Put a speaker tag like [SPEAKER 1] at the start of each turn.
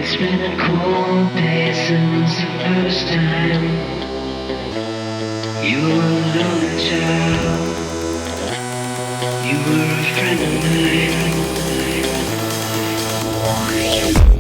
[SPEAKER 1] It's been a cold day since the first time you were a lonely child. You were a friend of mine.